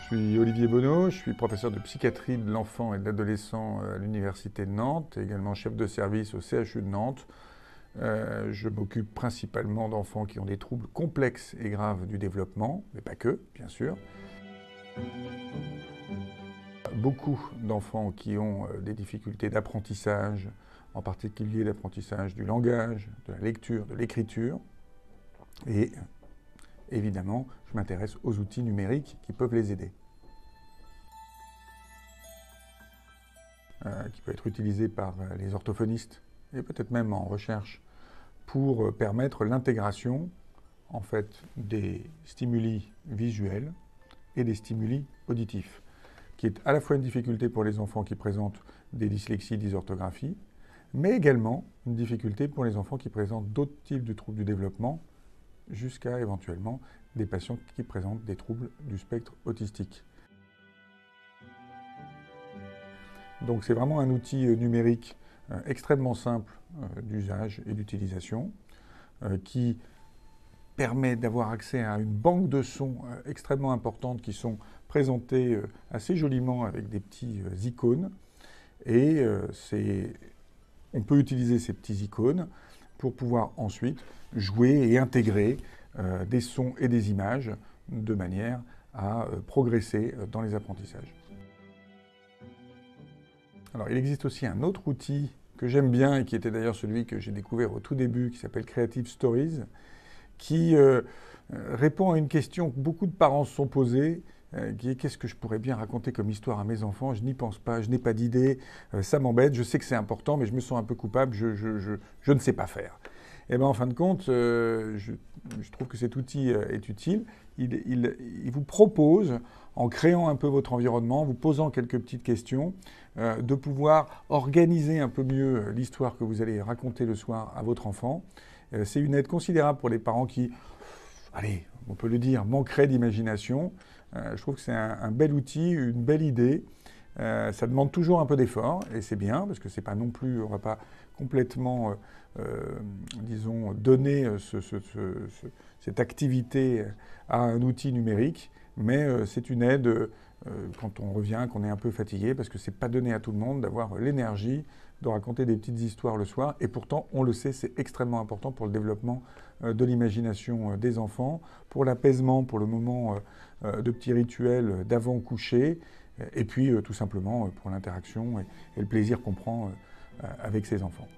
suis Olivier Bonneau, je suis professeur de psychiatrie de l'enfant et de l'adolescent à l'Université de Nantes, et également chef de service au CHU de Nantes. Je m'occupe principalement d'enfants qui ont des troubles complexes et graves du développement, mais pas que, bien sûr. Beaucoup d'enfants qui ont des difficultés d'apprentissage, en particulier l'apprentissage du langage, de la lecture, de l'écriture. Et évidemment, je m'intéresse aux outils numériques qui peuvent les aider. Qui peut être utilisé par les orthophonistes et peut-être même en recherche pour permettre l'intégration en fait des stimuli visuels et des stimuli auditifs, qui est à la fois une difficulté pour les enfants qui présentent des dyslexies, dysorthographies, mais également une difficulté pour les enfants qui présentent d'autres types de troubles du développement, jusqu'à éventuellement des patients qui présentent des troubles du spectre autistique. Donc c'est vraiment un outil numérique extrêmement simple d'usage et d'utilisation qui permet d'avoir accès à une banque de sons extrêmement importante qui sont présentées assez joliment avec des petits icônes. Et on peut utiliser ces petits icônes pour pouvoir ensuite jouer et intégrer des sons et des images de manière à progresser dans les apprentissages. Alors, il existe aussi un autre outil que j'aime bien et qui était d'ailleurs celui que j'ai découvert au tout début, qui s'appelle Creative Stories, qui répond à une question que beaucoup de parents se sont posées, qui est qu'est-ce que je pourrais bien raconter comme histoire à mes enfants? Je n'y pense pas, je n'ai pas d'idée, ça m'embête, je sais que c'est important, mais je me sens un peu coupable, je ne sais pas faire. Et bien en fin de compte, je trouve que cet outil est utile. Il vous propose, en créant un peu votre environnement, en vous posant quelques petites questions, de pouvoir organiser un peu mieux l'histoire que vous allez raconter le soir à votre enfant. C'est une aide considérable pour les parents qui, allez, on peut le dire, manqueraient d'imagination. Je trouve que c'est un bel outil, une belle idée. Ça demande toujours un peu d'effort, et c'est bien, parce que c'est pas non plus, on ne va pas complètement, disons, donner cette activité à un outil numérique, mais c'est une aide quand on revient, qu'on est un peu fatigué, parce que c'est pas donné à tout le monde d'avoir l'énergie de raconter des petites histoires le soir, et pourtant, on le sait, c'est extrêmement important pour le développement de l'imagination des enfants, pour l'apaisement, pour le moment de petits rituels d'avant-coucher, et puis tout simplement pour l'interaction et le plaisir qu'on prend avec ses enfants.